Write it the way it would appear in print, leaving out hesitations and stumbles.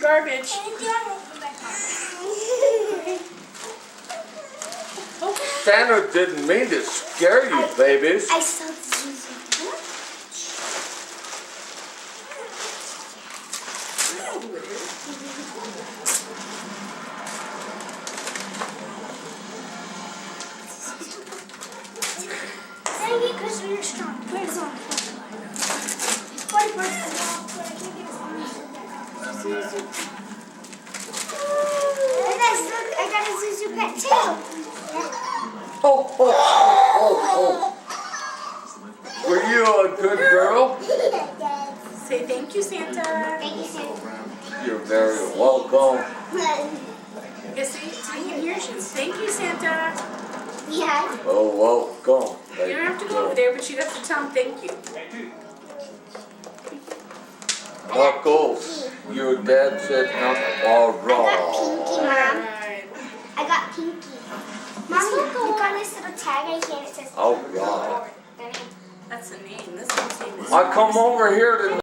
garbage. Santa didn't mean to scare you, babies. I saw the Zuzu. Thank you, because you're strong. Put it on. And look, I got a Zuzu pet too. Oh, oh, oh, oh. Were you a good girl? Say thank you, Santa. Thank you, Santa. You're very welcome. Yes, see, you can hear she thank you, Santa. Yeah. Oh, welcome. You don't have to go over there, but you'd have to tell him thank you. Knuckles, your dad said Knuckles. I got Pinky, Mom. Alright. I got Pinky. Mom, look on this little tag right here. It says. Oh, God. That's the name. This one's name is. I come over here to